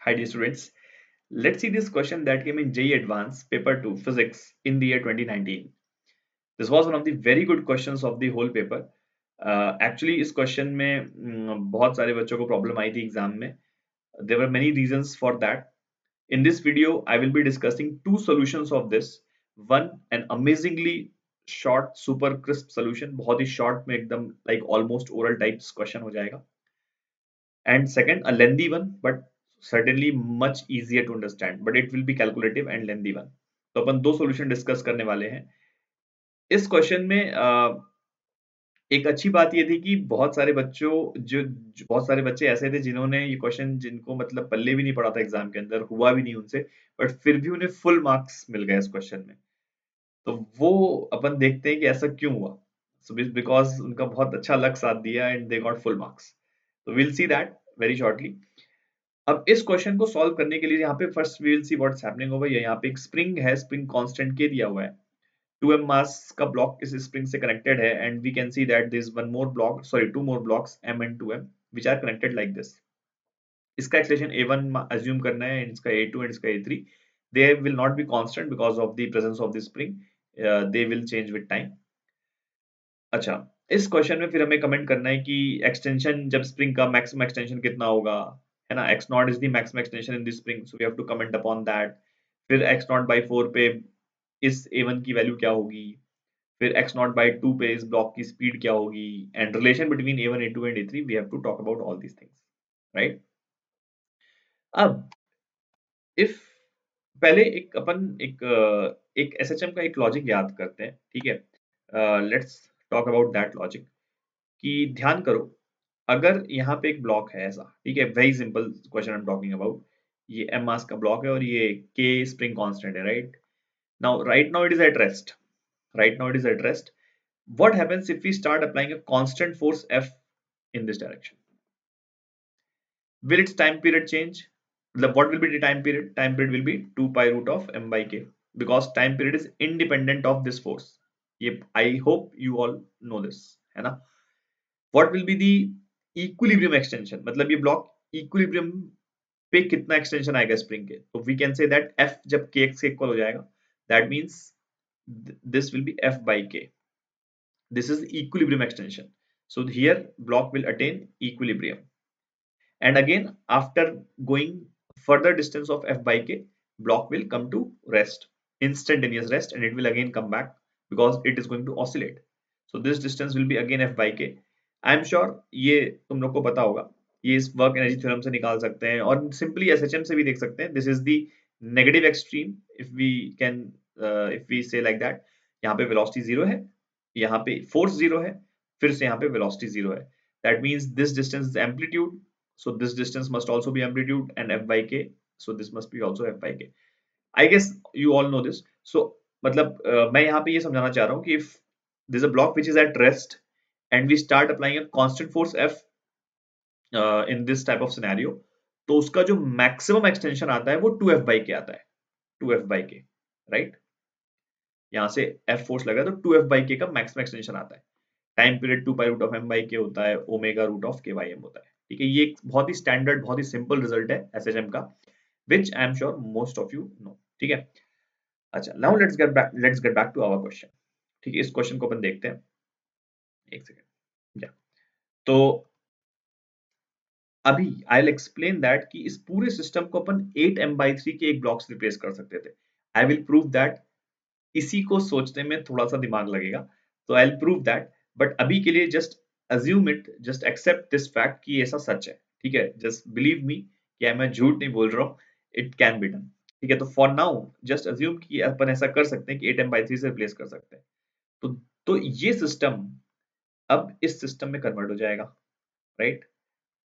Hi dear students, let's see this question that came in JEE Advanced Paper 2 Physics in the year 2019. This was one of the very good questions of the whole paper. Actually इस question में बहुत सारे बच्चों को problem आई थी exam में. There were many reasons for that. In this video, I will be discussing two solutions of this. One, an amazingly short, super crisp solution. बहुत ही short में एकदम like almost oral types question हो जाएगा. And second, a lengthy one, but certainly much easier to understand, but it will be calculative and lengthy one. तो अपन दो solution discuss करने वाले हैं इस क्वेश्चन में। एक अच्छी बात ये थी कि बहुत सारे बच्चों जो बहुत सारे बच्चे ऐसे थे जिन्होंने ये क्वेश्चन जिनको मतलब पल्ले भी नहीं पड़ा था एग्जाम के अंदर, हुआ भी नहीं उनसे, बट फिर भी उन्हें फुल मार्क्स मिल गए इस क्वेश्चन में। तो वो अपन देखते हैं कि ऐसा क्यों हुआ। सो बिकॉज उनका बहुत अच्छा लक साथ दिया and they got full marks. तो will see that very shortly. अब इस क्वेश्चन को सॉल्व करने के लिए यहाँ पे first we will see what's happening over here. यहाँ पे एक स्प्रिंग है, स्प्रिंग कांस्टेंट के दिया हुआ है, 2m मास का ब्लॉक इस स्प्रिंग से कनेक्टेड है and we can see that this one more block, sorry two more blocks m and 2m which are connected like this. इसका एक्सलेशन a1 अज्यूम करना है एंड इसका a2 एंड इसका a3। They will not be constant because of the presence of the spring, they will change with time. अच्छा, इस question में फिर हमें कमेंट करना है कि एक्सटेंशन जब स्प्रिंग का मैक्सिमम एक्सटेंशन कितना होगा, है ना। X naught is the maximum extension in this spring, so we have to comment upon that. फिर एक्स नॉट बाई 4 पे इस a1 की वैल्यू क्या होगी, फिर एक्स नॉट बाई 2 पे इस ब्लॉक की स्पीड क्या होगी, and relation between a1 a2 and a3, we have to talk about all these things, right. अब इफ पहले एक अपन एक एसएचएम का एक लॉजिक याद करते हैं, ठीक है। Let's talk about that logic. कि ध्यान करो, अगर यहाँ पे एक ब्लॉक है ऐसा, ठीक है, very simple question I am talking about. ये m मास का ब्लॉक है और ये k स्प्रिंग कांस्टेंट है, right now it is at rest, right now it is at rest. What happens if we start applying a constant force f in this direction? Will its time period change? What will be the time period? Time period will be 2 pi root of m by k, because time period is independent of this force. Yep, I hope you all know this, है ना। What will be the equilibrium extension? मतलब ये block equilibrium पे कितना extension आएगा spring के, तो we can say that f जब kx के इक्वल हो जाएगा, that means this will be f by k. This is equilibrium extension. So here block will attain equilibrium. And again, after going further distance of f by k, block will come to rest, instantaneous rest, and it will again come back because it is going to oscillate. So this distance will be again f by k. I am sure ये तुम लोग को पता होगा, ये इस work energy theorem से निकाल सकते हैं और सिंपली एसएचएम से भी देख सकते हैं। This is the negative extreme, if we can, if we say like that. यहाँ पे वेलोसिटी जीरो है, यहाँ पे फोर्स जीरो है, फिर से यहाँ पे वेलोसिटी जीरो है। That means this distance is amplitude, so this distance must also be amplitude and f by k, so this must be also f by k. I guess you all know this. So मतलब मैं यहाँ पे ये समझाना चाह रहा हूँ कि if there's a block which is at rest and we start applying a constant force f in this type of scenario, तो उसका जो maximum extension आता है वो 2f by k आता है, 2f by k, right। यहाँ से f फोर्स लगा तो 2f by k का मैक्सिमम एक्सटेंशन आता है। Time period 2 pi root of m by k होता है, omega root of k by m होता है, ठीक है। ये एक बहुत ही स्टैंडर्ड, बहुत ही सिंपल रिजल्ट है एसएचएम का, which I am sure most of you know, ठीक है। अच्छा, now let's get back to our question, ठीक है। इस क्वेश्चन को अपन देखते हैं, एक सेकंड या तो अभी आई विल एक्सप्लेन दैट कि इस पूरे सिस्टम को अपन 8m/3 के एक ब्लॉक से रिप्लेस कर सकते थे। I will prove that. इसी को सोचने में थोड़ा सा दिमाग लगेगा, तो I will prove that, but अभी के लिए just assume it, just accept this fact कि ऐसा सच है, ठीक है। जस्ट बिलीव मी कि मैं झूठ नहीं बोल रहा हूँ, इट कैन बी डन, ठीक है। तो फॉर नाउ जस्ट अज्यूम कि अपन ऐसा कर सकते हैं कि 8m/3 से रिप्लेस कर सकते हैं। तो तो ये सिस्टम अब इस सिस्टम में कन्वर्ट हो जाएगा, राइट।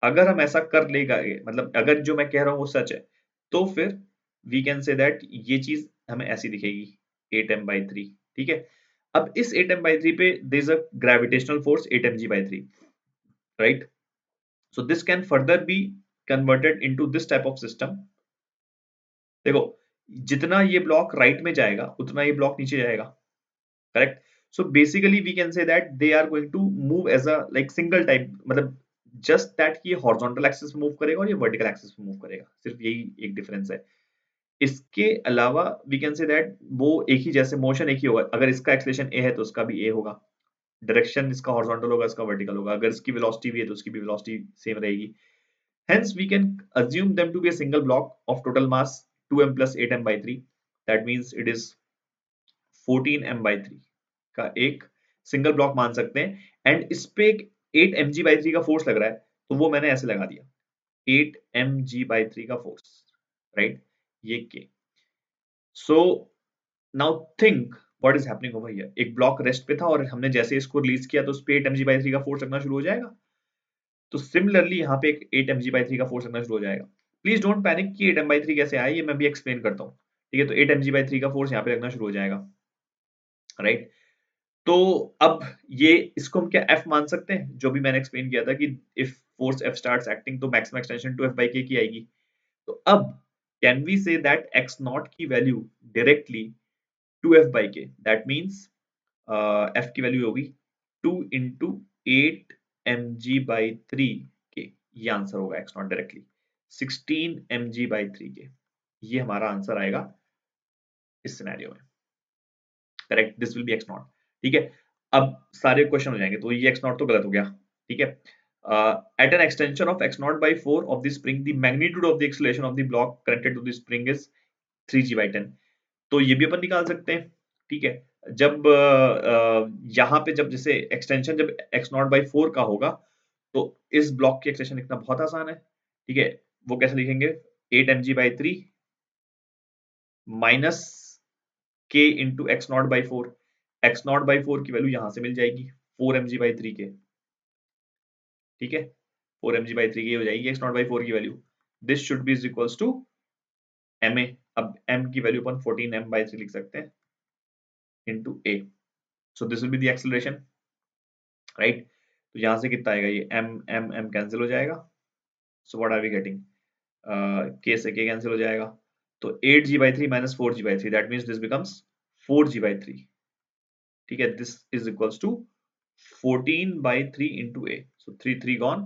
अगर हम ऐसा कर लेगा, मतलब अगर जो मैं कह रहा हूँ वो सच है, तो फिर वी कैन से दैट ये चीज हमें ऐसी दिखेगी, 8m/3, ठीक है। अब इस 8m/3 पे there is a gravitational force 8mg/3, right. So this can further be converted into this type of system. देखो, जितना ये ब्लॉक राइट में जाएगा उतना ये ब्लॉक नीचे जाएगा, correct. So basically we can say that they are going to move as a like single type, मतलब जस्ट दैट कि ये हॉरिजॉन्टल एक्सिस पे मूव करेगा और ये वर्टिकल एक्सिस पे मूव करेगा, सिर्फ यही एक डिफरेंस है। इसके अलावा वी कैन से दैट वो एक ही जैसे मोशन एक ही होगा, अगर इसका एक्सेलरेशन ए है तो उसका भी ए होगा, डायरेक्शन इसका हॉरिजॉन्टल होगा, इसका वर्टिकल होगा, अगर इसकी वेलोसिटी भी है तो उसकी भी वेलोसिटी सेम रहेगी। Hence, we can assume them to be a single block of total mass 2m plus 8m by 3. That means it is 14m by 3 का एक सिंगल ब्लॉक मान सकते हैं। एंड इस पे एक 8 mg by 3 का फोर्स लग रहा है, तो वो मैंने ऐसे लगा दिया 8 mg by 3 का फोर्स, राइट, ये के। So now think what is happening over here, एक ब्लॉक रेस्ट पे था और हमने जैसे इसको रिलीज किया तो उस पे 8 mg by 3 का फोर्स लगना शुरू हो जाएगा। तो सिमिलरली यहाँ पे एक 8 mg by 3 का फोर्स लगना शुरू हो जाएगा। प्लीज डोंट पैनिक कि 8m by 3 कैसे आया, ये मैं भी एक्सप्लेन करता हूँ। ठीक है, तो 8 mg by 3 का फोर्स यहाँ पे लगना शुरू हो जाएगा, राइट। तो अब ये इसको हम क्या F मान सकते हैं, जो भी मैंने एक्सप्लेन किया था कि if force F starts acting तो maximum extension 2F by k की आएगी। तो अब can we say that x not की value directly 2F by k, that means F की वैल्यू होगी 2 into 8 mg by 3 k, ये आंसर होगा x not directly 16 mg by 3 k, ये हमारा आंसर आएगा इस सिनेरियो में, correct, this will B x not. ठीक है, अब सारे क्वेश्चन हो जाएंगे, तो ये x नॉट तो गलत हो गया। ठीक है, at an extension of x naught by 4 of the spring the magnitude of the acceleration of the block connected to the spring is 3g by 10, तो ये भी अपन निकाल सकते हैं। ठीक है, जब यहाँ पे जब जैसे एक्सटेंशन जब x नॉट by 4 का होगा तो इस ब्लॉक की एक्सटेंशन लिखना बहुत आसान है। ठीक है, वो कैसे लिखेंगे, 8 mg by 3 minus k into x naught by 4, x naught by 4 की वैल्यू यहां से मिल जाएगी 4 mg by 3 के। ठीक है, 4 mg by 3 की हो जाएगी एक्स नॉट बाई 4 की value, this should be is equals to ma। अब m की वैल्यू अपन 14m by 3 लिख सकते हैं into a, so this will be the acceleration, right. तो यहां से कितना आएगा, ये m m m कैंसिल हो जाएगा, so what are we getting, k से k कैंसिल हो जाएगा, तो 8g by 3 minus 4g by 3, that means this becomes 4g by 3। ठीक है, this is equals to 14 by 3 into a, so 3 gone,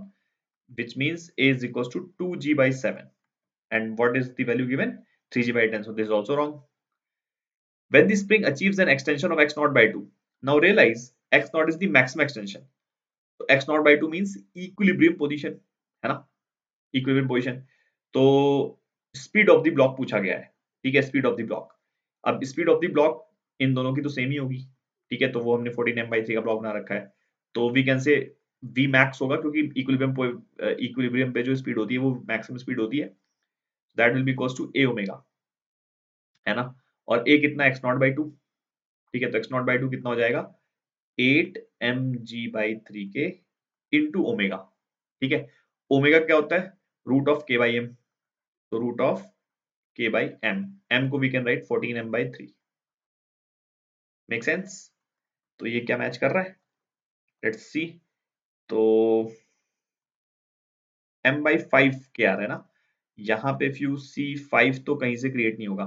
which means a is equals to 2g by 7, and what is the value given, 3g by 10, so this is also wrong। When the spring achieves an extension of x naught by 2, now realize x naught is the maximum extension, so x naught by 2 means equilibrium position, है ना, equilibrium position. तो speed of the block पूछा गया है। ठीक है, speed of the block, अब speed of the block in दोनों की तो सेम ही होगी। ठीक है, तो वो हमने 14m by 3 का ब्लॉक बना रखा है, तो we can say v max होगा, क्योंकि इक्विलिब्रियम पे जो स्पीड होती है वो मैक्सिमम स्पीड होती है, that will be equals to a omega, है ना। और a कितना, x नॉट बाई 2। ठीक है, तो x नॉट बाई 2 कितना हो जाएगा, 8 mg by 3 के इंटू ओमेगा। ठीक है, ओमेगा क्या होता है, root of k by m, तो root of k by m, m को we can write 14m by 3, make sense. तो ये क्या मैच कर रहा है, लेट्स सी। तो m by 5 क्या आ रहा है ना, यहाँ पे if you see 5 तो कहीं से क्रिएट नहीं होगा।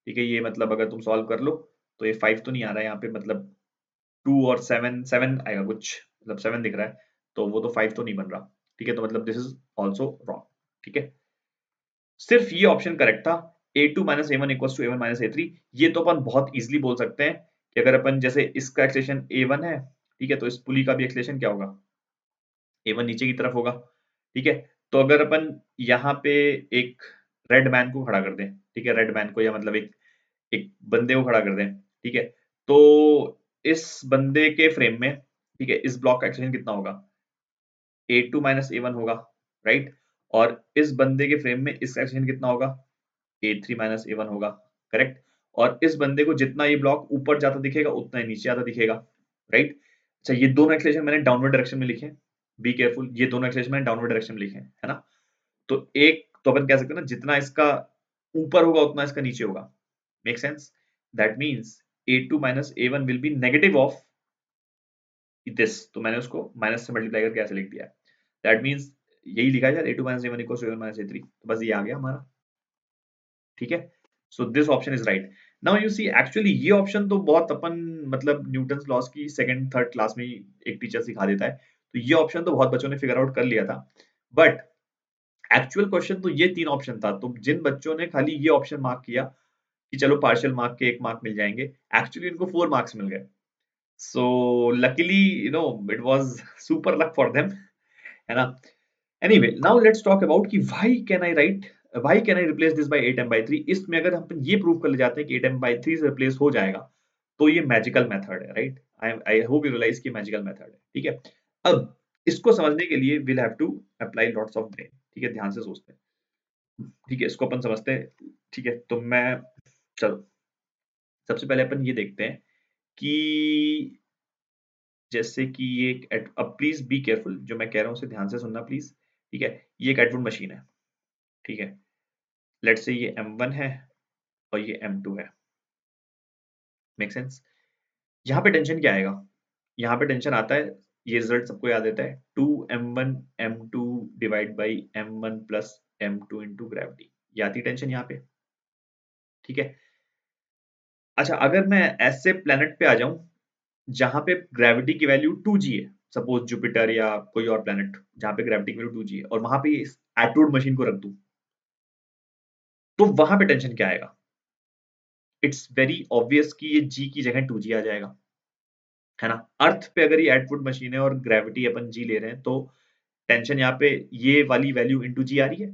ठीक है, ये मतलब अगर तुम सॉल्व कर लो तो ये 5 तो नहीं आ रहा है यहाँ पे, मतलब 2 और 7 आएगा कुछ, मतलब 7 दिख रहा है, तो वो तो 5 तो नहीं बन रहा। ठीक है, तो मतलब दिस इज ऑल्सो रॉन्ग। ठीक है, सिर्फ ये ऑप्शन करेक्ट था, a2 minus a1 equals to a1 minus a3। ये तो अपन बहुत इजीली बोल सकते हैं कि अगर अपन जैसे इसका एक्सलेशन a1 है, ठीक है, तो इस पुली का भी एक्सलेशन क्या होगा, a1 नीचे की तरफ होगा। ठीक है, तो अगर अपन यहाँ पे एक रेड मैन को खड़ा कर दें, ठीक है, रेड मैन को, या मतलब एक एक बंदे को खड़ा कर दें, ठीक है, तो इस बंदे के फ्रेम में, ठीक है, इस ब्लॉक का एक्सलेशन कितना होगा, a2 माइनस a1 होगा, राइट। और इस बंदे के फ्रेम में इसका एक्सलेशन कितना होगा, a3 माइनस a1 होगा, करेक्ट। और इस बंदे को जितना ये ब्लॉक ऊपर जाता दिखेगा उतना ही नीचे आता दिखेगा, राइट। अच्छा, ये दोनों एक्सलेशन मैंने डाउनवर्ड डायरेक्शन में लिखे, बी केयरफुल, ये दोनों एक्सलेशन मैंने डाउनवर्ड डायरेक्शन में लिखे हैं, है ना। तो एक तो अपन कह सकते हैं ना, जितना इसका ऊपर होगा उतना इसका नीचे होगा, make sense. That means a2 minus a1 will be negative of this, तो मैंने उसको माइनस से मल्टीप्लाई करके ऐसे लिख दिया। दैट मीन्स यही लिखा है a2 minus a1 equals to a1 minus a3, तो बस ये आ गया हमारा। ठीक है, so this option is right. Now you see actually ये ऑप्शन तो बहुत अपन मतलब न्यूटन्स लॉस की सेकंड थर्ड क्लास में ही एक टीचर सिखा देता है, तो ये ऑप्शन तो बहुत बच्चों ने फिगर आउट कर लिया था, बट एक्चुअल क्वेश्चन तो ये 3 ऑप्शन था। तो जिन बच्चों ने खाली ये ऑप्शन मार्क किया कि चलो पार्शियल मार्क के 1 मार्क मिल जाएंगे, एक्चुअली इनको 4 मार्क्स मिल गए। So luckily it was super luck for them, है ना? Anyway, now let's talk about कि why can I replace this by 8m/3। इसमें अगर हम ये प्रूव कर ले जाते हैं कि 8m/3 से रिप्लेस हो जाएगा, तो ये मैजिकल मेथड है, right? I hope you realise कि मैजिकल मेथड है, ठीक है? अब इसको समझने के लिए we'll have to apply lots of brain, ठीक है? ध्यान से सोचते हैं, ठीक है? इसको अपन समझते हैं, ठीक है? तो मैं चलो सबसे पहले अपन ये देखते हैं कि जैसे कि ये अब प्लीज बी केयरफुल, जो मैं कह रहा हूँ उसे ध्यान से सुनना प्लीज, ठीक है? ये एक एटवुड मशीन है, ठीक है? लेट्स से ये M1 है और ये M2 है, मेक सेंस? यहाँ पे टेंशन क्या आएगा? यहाँ पे टेंशन आता है, ये रिजल्ट सबको याद रहता है, 2m1 m2 divide by m1 plus m2 into gravity. ये आती टेंशन यहाँ पे, ठीक है? अच्छा, अगर मैं ऐसे प्लेनेट पे आ जाऊं जहां पे ग्रेविटी की वैल्यू 2g है, सपोज जुपिटर या कोई और प्लेनेट जहां पे ग्रेविटी की वैल्यू 2g है, और वहां पे इस एटोड मशीन को रख दूं, तो वहां पे टेंशन क्या आएगा? इट्स वेरी ऑब्वियस कि ये g की जगह 2g आ जाएगा, है ना? अर्थ पे अगर ये एटवुड मशीन है और ग्रेविटी अपन g ले रहे हैं, तो टेंशन यहाँ पे ये वाली वैल्यू इंटू जी आ रही है।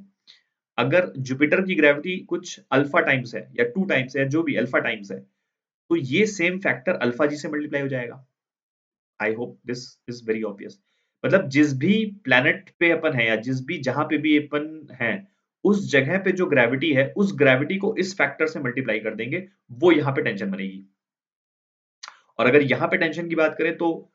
अगर जुपिटर की ग्रेविटी कुछ अल्फा टाइम्स है या 2 टाइम्स है, जो भी अल्फा टाइम्स है, तो ये सेम फैक्टर अल्फा जी से मल्टीप्लाई हो जाएगा। I hope this is very obvious. मतलब जिस भी प्लैनेट पे अपन है या जिस भी जहां पे भी अपन है, उस जगह पे जो ग्रेविटी है, उस ग्रेविटी को इस फैक्टर से मल्टीप्लाई कर देंगे, वो यहाँ पे टेंशन बनेगी। और अगर यहाँ पे टेंशन की बात करें, तो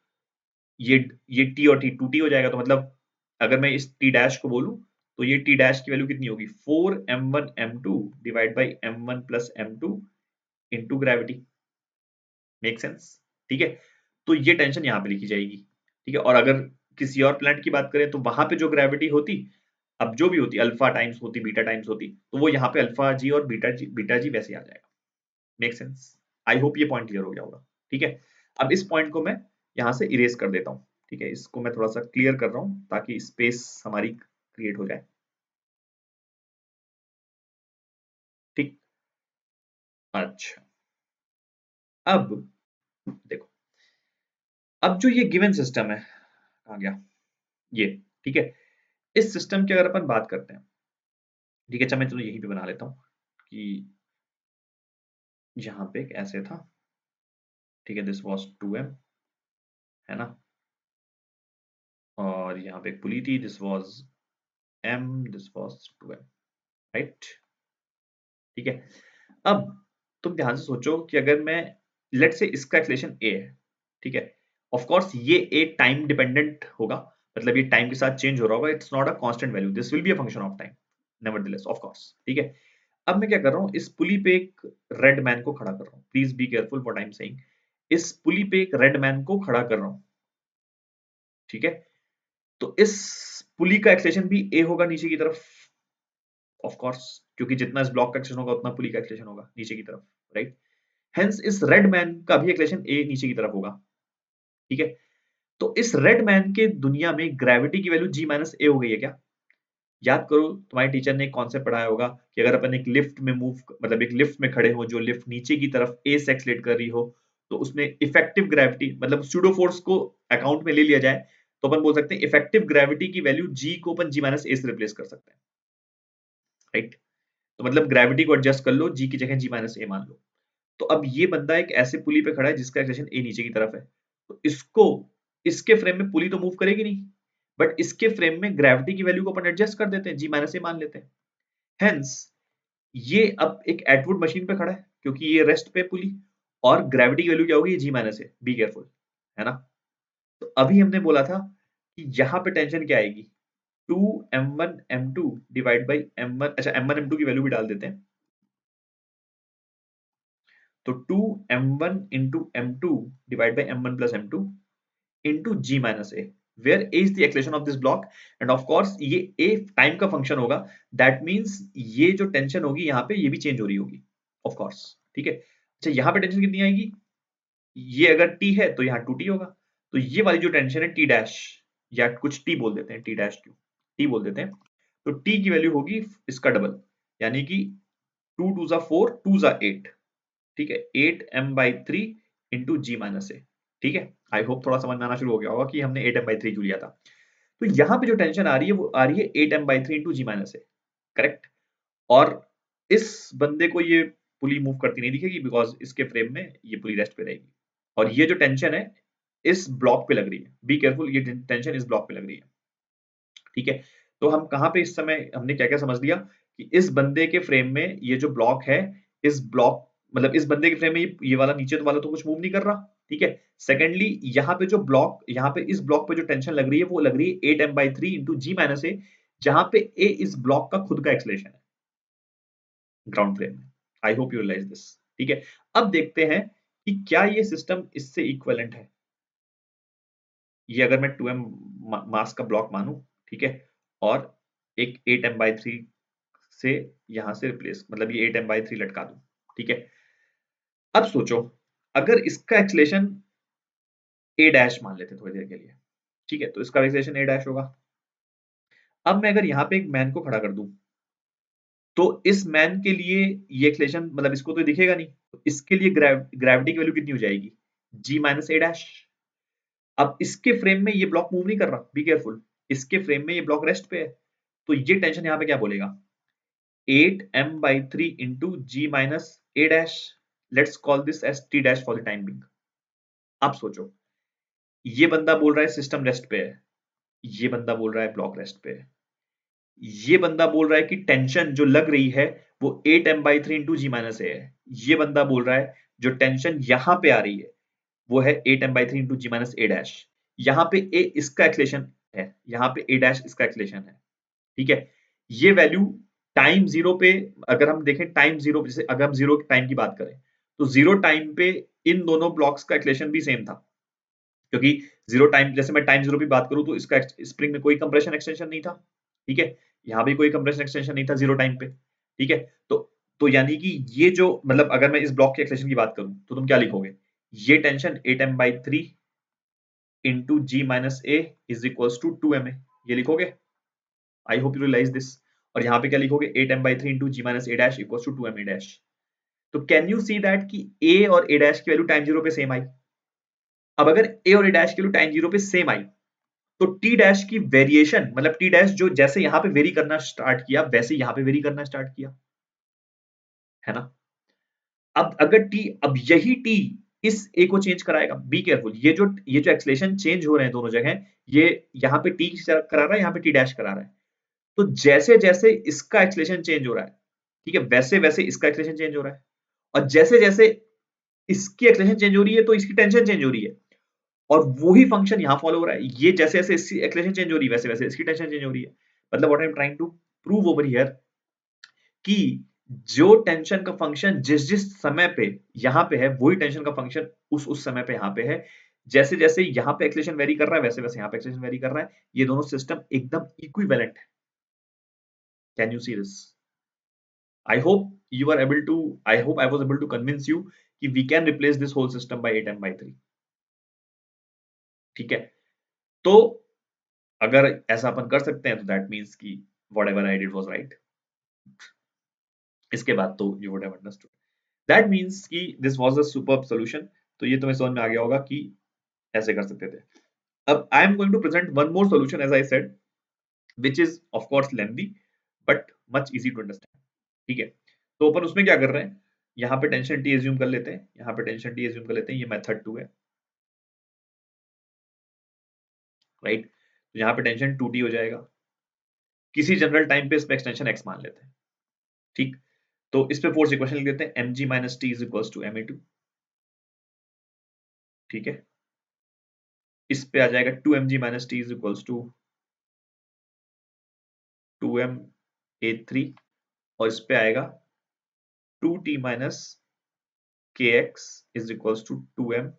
ये ये टी और टी 2t हो जाएगा। तो मतलब अगर मैं इस टी डैश को बोलूं, तो ये टी डैश की वैल्यू कितनी होगी? 4m1m2 divide by m1 plus m2 into gravity. Make sense? ठीक है? तो ये टेंशन यहाँ पे लिखी जाएगी, ठीक है? और अगर किसी और प्लैनेट की बात करें, तो वहां पे जो ग्रेविटी होती, अब जो भी होती, अल्फा टाइम्स होती, बीटा टाइम्स होती, तो वो यहाँ पे अल्फा जी और बीटा जी वैसे आ जाएगा। Make sense? आई होप ये पॉइंट क्लियर हो गया होगा, ठीक है? अब इस पॉइंट को मैं यहाँ से इरेज कर देता हूँ, ठीक है? इसको मैं थोड़ा सा क्लियर कर रहा हूँ ताकि स्पेस हमारी क्रिएट हो जाए, ठीक? अच्छा, अब देखो, अब जो ये गिवन सिस्टम है, आ गया ये, ठीक है? इस सिस्टम की अगर अपन बात करते हैं, ठीक है? अच्छा, मैं चलो यहीं पे बना लेता हूँ कि यहाँ पे एक ऐसे था, ठीक है? दिस वाज 2m, है ना? और यहाँ पे एक पुली थी, this was m, this was 2m, right? ठीक है? अब तुम ध्यान से सोचो कि अगर मैं, लेट से इसका एक्सेलेरेशन a है, ठीक है? ऑफ कोर्स ये a टाइम डिपेंडेंट होगा, मतलब ये टाइम के साथ चेंज हो रहा होगा, it's not a constant value, this will be a function of time nevertheless, of course, ठीक है? अब मैं क्या कर रहा हूँ, इस पुली पे एक रेड मैन को खड़ा कर रहा हूँ, please be careful what I am saying. इस पुली पे एक रेड मैन को खड़ा कर रहा हूँ, ठीक है? तो इस पुली का एक्सेलेरेशन भी a होगा नीचे की तरफ, ऑफ कोर्स, क्योंकि जितना इस ब्लॉक का एक्सेलेरेशन होगा उतना पुली का एक्सेलेरेशन होगा नीचे की तरफ, राइट? हेंस इस रेड मैन का भी एक्सेलेरेशन a नीचे की तरफ होगा, ठीक है? तो इस रेड मैन के दुनिया में ग्रेविटी की वैल्यू g माइनस a हो गई है क्या? याद करो, तुम्हारे टीचर ने एक कॉन्सेप्ट पढ़ाया होगा कि अगर अपन एक लिफ्ट में मूव, मतलब एक लिफ्ट में खड़े हो, जो लिफ्ट नीचे की तरफ a से एक्सेलरेट कर रही हो, तो उसमें इफेक्टिव ग्रेविटी, मतलब सूडो फोर्स को अकाउंट में ले लिया जाए, तो अपन बोल सकते हैं इफेक्टिव ग्रेविटी की वैल्यू g को अपन g माइनस a से रिप्लेस कर सकते हैं, राइट? तो मतलब ग्रेविटी को एडजस्ट कर लो, g की जगह g माइनस a मान लो। तो अब ये बंदा एक ऐसे पुली पे खड़ा है जिसका एक्सेलेरेशन a नीचे की तरफ है, तो इसको, इसके फ्रेम में पुली तो मूव करेगी नहीं, बट इसके फ्रेम में ग्रेविटी की वैल्यू को अपन एडजस्ट कर देते हैं, g माइनस a मान लेते हैं। हेंस ये अब एक एटवुड मशीन पे खड़ा है, क्योंकि ये रेस्ट पे पुली, और ग्रेविटी की वैल्यू क्या होगी? g minus A, be careful, है ना? तो अभी हमने बोला था कि यहाँ पे टेंशन क्या आएगी? 2m1 m2 divide by m1, अच्छा m1 m2 की वैल्यू भी डाल देते हैं, तो 2m1 into m2 divide by m1 plus m2 into g minus A, where a is the acceleration of this block, and of course ये a time का function होगा, that means ये जो टेंशन होगी यहाँ पे, ये भी चेंज हो रही होगी, of course, ठीक है? अच्छा, यहाँ पे टेंशन कितनी आएगी? ये अगर t है तो यहाँ 2t होगा, तो ये वाली जो टेंशन है t डैश, या कुछ टी बोल देते हैं, टी डैश क्यू, टी बोल देते हैं, तो टी की वैल्यू होगी इसका डबल, यानी कि 2 2 जा 4, 2 जा 8, ठीक है, 8m/3 इंटू जी माइनस ए, ठीक है। आई होप थोड़ा समझ में आना शुरू हो गया होगा कि हमने 8m/3 क्यों लिया था। तो यहाँ पे जो टेंशन आ रही है वो आ रही है 8m/3 इंटू जी माइनस ए, करेक्ट। और इस बंदे को ये पुली मूव करती नहीं दिखेगी, बिकॉज इसके फ्रेम में ये पुली रेस्ट पे रहेगी। और ये जो टेंशन है इस ब्लॉक पे लग रही है, बी केयरफुल, ये टेंशन इस ब्लॉक पे लग रही है, ठीक है। तो हम कहाँ पे इस समय हमने क्या क्या समझ लिया कि इस बंदे के फ्रेम में ये जो ब्लॉक है, इस ब्लॉक मतलब इस बंदे के फ्रेम में ये वाला नीचे तो वाला तो कुछ मूव नहीं कर रहा, ठीक है। सेकेंडली यहाँ पे जो ब्लॉक, यहाँ पे इस ब्लॉक पे जो टेंशन लग रही है वो लग रही है 8m/3 इंटू जी माइनस ए, जहां पे ए इस ब्लॉक का खुद का एक्सलेशन है ग्राउंड फ्रेम में। I hope you realise this, ठीक है। अब देखते हैं कि क्या ये सिस्टम इससे इक्विवेलेंट है। ये अगर मैं 2m मास का ब्लॉक मानूं, ठीक है, और एक 8m/3 से यहां से रिप्लेस, मतलब ये 8m/3 लटका दूं, ठीक है। अब सोचो अगर इसका एक्सलेशन a डैश मान लेते थोड़ी देर के लिए, ठीक है, तो इसका एक्सलेशन a डैश होगा। अब मैं अगर यहाँ पे एक मैन को खड़ा कर दूं, तो इस मैन के लिए ये एक्सलेशन मतलब इसको तो दिखेगा नहीं, तो इसके लिए ग्रेविटी की वैल्यू कितनी हो जाएगी, g माइनस a डैश। अब इसके फ्रेम में ये ब्लॉक मूव नहीं कर रहा, बी केयरफुल, इसके फ्रेम में ये ब्लॉक रेस्ट पे है, तो ये टेंशन यहाँ पे क्या बोलेगा, 8m/3 into g minus a dash, let's call this as t dash for the time being. अब सोचो ये बंदा बोल रहा है सिस्टम रेस्ट पे है, ये बंदा बोल रहा है ब्लॉक रेस्ट पे है, ये बंदा बोल रहा है कि टेंशन जो लग रही है वो 8m/3 इंटू जी माइनस ए है, ये बंदा बोल रहा है जो टेंशन यहां पे आ रही है वो है 8m/3 into g minus a dash. यहाँ पे ए इसका एक्सलेशन है, यहाँ पे ए डैश इसका एक्सलेशन है, ठीक है। ये वैल्यू टाइम जीरो पे, अगर हम देखें टाइम जीरो, जैसे अगर हम जीरो टाइम की बात करें तो जीरो टाइम पे इन दोनों ब्लॉक्स का एक्सलेशन भी सेम था, क्योंकि जीरो टाइम, जैसे मैं टाइम जीरो की बात करूं तो इसका स्प्रिंग में कोई कंप्रेशन एक्सटेंशन नहीं था, ठीक है, यहाँ भी कोई कंप्रेशन एक्सटेंशन नहीं था जीरो टाइम पे, ठीक है। तो यानी कि ये जो मतलब अगर मैं इस ब्लॉक के एक्सलेशन की बात करूं तो तुम क्या लिखोगे, ये tension 8m/3 into g minus a is equals to 2ma, ये लिखोगे। I hope you realise this. और यहाँ पे क्या लिखोगे, 8m/3 into g minus a dash equals to 2ma dash. तो कैन यू सी दैट कि ए और ए डैश की वैल्यू टाइम जीरो पे सेम आई। अब अगर ए और ए डैश की वैल्यू टाइम जीरो पे सेम आई, तो टी डैश की वेरिएशन मतलब टी डैश जो जैसे यहां पे वेरी करना स्टार्ट किया वैसे यहां पे वेरी करना स्टार्ट किया, है ना। अब अगर टी, अब यही टी इस ए को चेंज कराएगा, बी केयरफुल, ये जो एक्सलेशन चेंज हो रहे हैं दोनों जगह, ये यहाँ पे टी करा रहा है, यहाँ पे टी डैश करा रहा है। तो जैसे जैसे इसका एक्सलेशन चेंज हो रहा है, ठीक है, वैसे वैसे इसका एक्सलेशन चेंज हो रहा है। और जैसे जैसे इसकी एक्सलेशन चेंज हो रही है तो इसकी टेंशन चेंज हो रही है, और वही फंक्शन यहाँ फॉलो हो रहा है। ये जैसे जैसे इसकी एक्सलेशन चेंज हो रही है वैसे वैसे इसकी टेंशन चेंज हो रही है। मतलब what I am trying to prove over here कि जो टेंशन का फंक्शन जिस जिस समय पे यहाँ पे है वही टेंशन का फंक्शन उस समय पे यहाँ पे है। जैसे जैसे यहाँ पे एक्सलेशन वेरी कर रहा है वैसे वैसे यहाँ पे एक्सलेशन वेरी कर रहा है। ये दोनों सिस्टम एकदम इक्विवेलेंट है। Can you see this? I hope you are able to, I hope I was able to convince you कि we can replace this whole system by 8m/3, ठीक है। तो अगर ऐसा अपन कर सकते हैं तो दैट मीन्स कि whatever I did was right. इसके बाद तो you would have understood, that means कि this was a superb solution. तो ये तुम्हें समझ में आ गया होगा कि ऐसे कर सकते थे। अब I am going to present one more solution as I said, which is of course lengthy but much easy to understand, ठीक है। तो अपन उसमें क्या कर रहे हैं, यहाँ पे टेंशन टी एज्यूम कर लेते हैं, यहाँ पे टेंशन टी एज्यूम कर लेते हैं, ये मेथड 2 है, राइट। तो यहाँ पे टेंशन 2t हो जाएगा, किसी जनरल टाइम पे इस पे एक्सटेंशन x मान लेते हैं, ठीक। तो इस पे फोर्स इक्वेशन लिख देते हैं, mg minus t is equals to ma2, ठीक है। इस पे आ जाएगा 2mg minus t is equals to 2ma3, और इस पे आएगा 2t minus kx is equals to 2m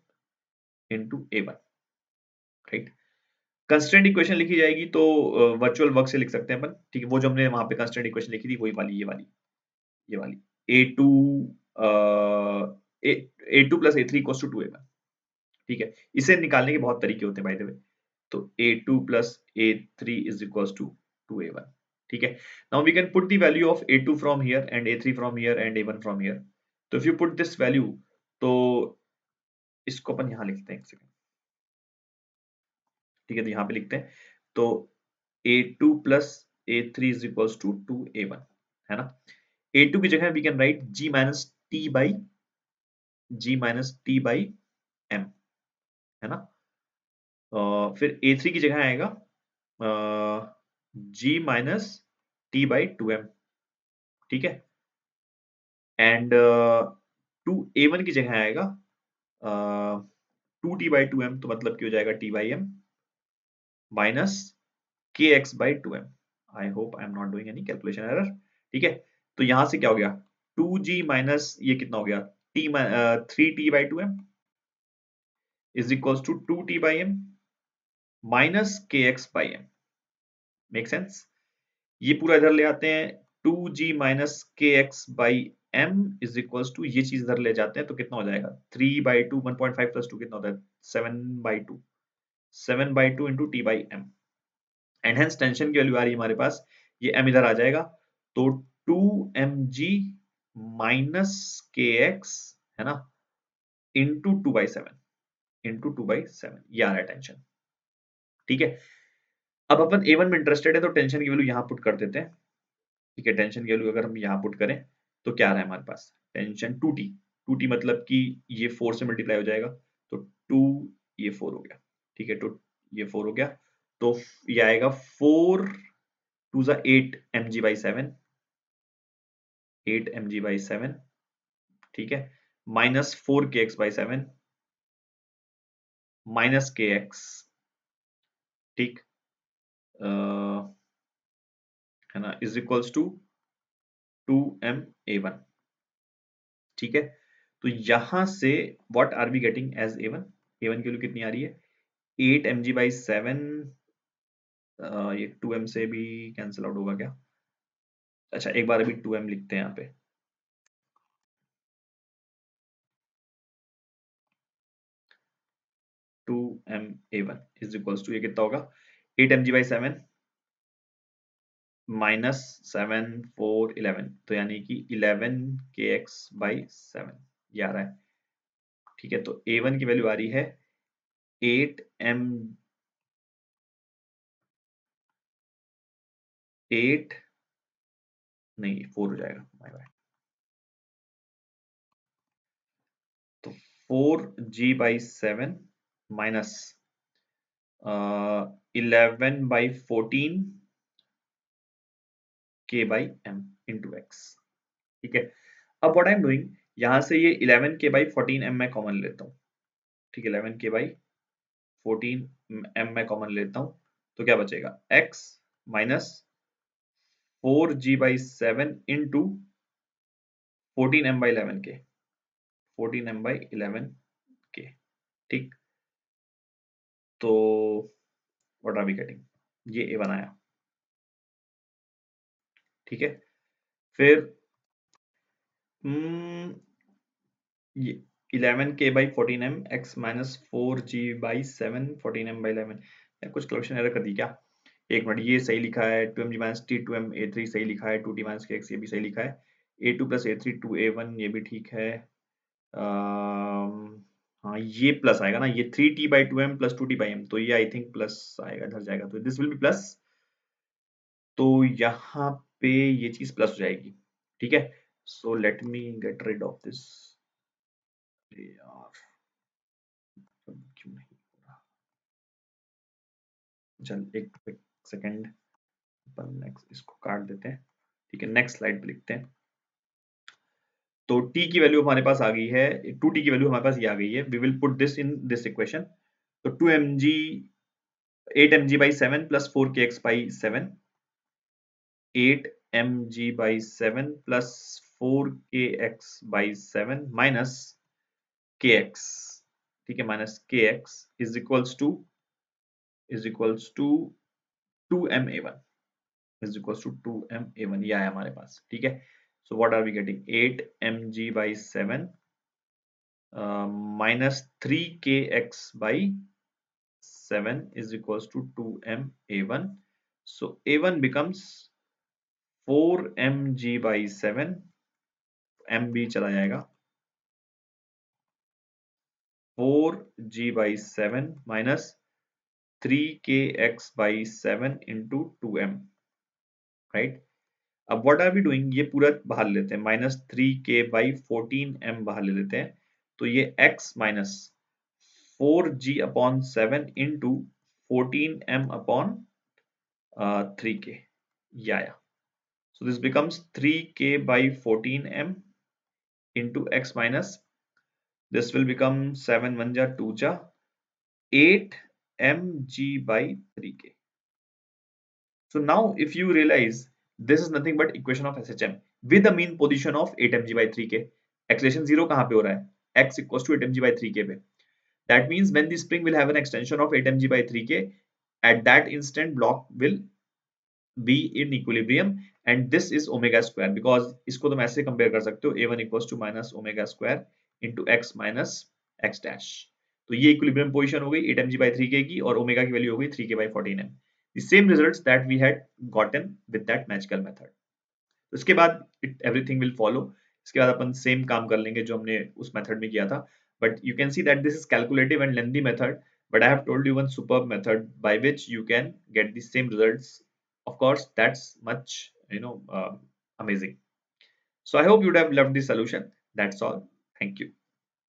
into a1, right. Constraint equation लिखी जाएगी तो वर्चुअल वर्क से लिख सकते हैं अपन, ठीक है। वो जो हमने वहां पे कंस्ट्रेंट इक्वेशन लिखी थी वही वाली, ये वाली a2 a2 plus a3 equals to 2a1, ठीक है। इसे निकालने के बहुत तरीके होते हैं बाय द वे, तो A2 plus A3 is equals to 2A1. ठीक है. Now we can put the value of A2 from here and A3 from here and A1 from here. तो if you put this value, तो इसको अपन यहाँ लिखते हैं एक सेकंड. ठीक है, तो यहाँ पे लिखते हैं. तो A2 plus A3 is equals to 2A1, है ना. A2 की जगह we can write G minus T by M, है ना. फिर A3 की जगह आएगा G minus T by 2M. ठीक है. एंड 2A1 की जगह आएगा 2T by 2M, तो मतलब क्या हो जाएगा T by M minus KX by 2M. I hope I am not doing any calculation error. ठीक है, तो यहां से क्या हो गया 2G माइनस ये कितना हो गया 3T by 2M is equals to 2T by M minus KX by M. Make sense. ये पूरा इधर ले आते हैं 2G minus KX by M is equals to ये चीज इधर ले जाते हैं तो कितना हो जाएगा 3/2 1.5 प्लस 2 कितना होता है 7/2 7/2 into T by M. And hence tension की वैल्यू आ रही है हमारे पास, ये M इधर आ जाएगा तो 2mg माइनस KX, है ना, इंटू 2/7 इंटू 2/7. ये आ रहा है टेंशन. ठीक है, अब अपन A1 में इंटरेस्टेड है तो टेंशन की वैल्यू यहाँ पुट कर देते हैं. ठीक है, टेंशन की वैल्यू अगर हम यहाँ पुट करें तो क्या आ रहा है हमारे पास टेंशन 2T. 2T मतलब कि ये 4 से मल्टीप्लाई हो जाएगा तो 2 ये 4 हो गया. ठीक है, तो ये 4 हो गया तो ये आएगा 4 2 जा 8 mg by 7 8 mg by 7. ठीक है, minus 4 kx by 7 minus kx. ठीक, है ना, इज इक्वल्स टू 2ma1. ठीक है, तो यहां से what are we getting as A1. A1 की वैल्यू कितनी आ रही है 8 mg by 7. ये 2m से भी कैंसिल आउट होगा क्या. अच्छा, एक बार अभी 2m लिखते हैं यहाँ पे. 2ma1 इज इक्वल्स टू ये कितना होगा 8 mg by 7 माइनस 7 4 11, तो यानी कि 11 kx by 7 ये आ रहा है. ठीक है, तो A1 की वैल्यू आ रही है 8 m 8 नहीं 4 हो जाएगा माय बाय. तो 4g by 7 minus 11 by 14 k by m into x. ठीक है, अब व्हाट आई एम डूइंग यहां से ये 11 k by 14 m मैं कॉमन लेता हूँ. ठीक है, 11 k by 14 m मैं कॉमन लेता हूँ तो क्या बचेगा x minus 4g by 7 into 14 m by 11 k 14 m by 11 k. ठीक, तो व्हाट आर वी गेटिंग ये A1 आया. ठीक है, फिर ये 11k by 14m x minus 4g by 7 14m by 11. कुछ कैलकुलेशन एरर कर दी क्या. एक मिनट, ये सही लिखा है 2mg minus t 2m a3 सही लिखा है 2t माइनस kx ये भी सही लिखा है a2 प्लस a3 2a1 ये भी ठीक है. हाँ, ये प्लस आएगा ना, ये 3t by 2m plus 2t by m, तो ये आई थिंक प्लस आएगा, इधर जाएगा तो दिस विल बी प्लस. तो यहाँ पे ये चीज प्लस हो जाएगी. ठीक है, so let me get rid of this. यार क्यों नहीं हो रहा. चल एक सेकंड, अपन नेक्स्ट इसको काट देते हैं. ठीक है, नेक्स्ट स्लाइड पे लिखते हैं. तो t की वैल्यू हमारे पास आ गई है 2t की वैल्यू हमारे पास ये आ गई है. We will put this in this equation. तो 2mg 8mg by 7 plus 4kx by 7 8mg by 7 plus 4kx by 7 minus kx. ठीक है, minus kx is equals to 2ma1 is equals to 2ma1. ये आया हमारे पास. ठीक है, so what are we getting 8mg by 7 minus 3kx by 7 is equals to 2m a1. So a1 becomes 4mg by 7, m भी चला जाएगा, 4g by 7 minus 3kx by 7 into 2m, right? अब व्हाट आर वी डूइंग, ये पूरा बाहर लेते हैं, minus 3k/14m बाहर ले लेते हैं, तो ये x minus 4g upon 7 into 14m upon 3k, या so this becomes 3k/14m into x minus, this will become 7 1 ja 2 ja 8 mg by 3k. So now if you realize this is nothing but equation of SHM with the mean position of 8 mg by 3k. Acceleration 0 कहाँ पे हो रहा है? X equals to 8 mg by 3k पे. That means when the spring will have an extension of 8 mg by 3k, at that instant block will be in equilibrium and this is omega square, because इसको तुम ऐसे compare कर सकते हो a1 equals to minus omega square into x minus x dash. तो ये equilibrium position हो गई 8 mg by 3k की और ओमेगा की वैल्यू हो गई 3k/14m. The same results that we had gotten with that magical method. उसके बाद everything will follow. इसके बाद अपन सेम काम कर लेंगे जो हमने उस मेथड में किया था. But you can see that this is calculative and lengthy method. But I have told you one superb method by which you can get the same results. Of course, that's much amazing. So I hope you would have loved the solution. That's all. Thank you.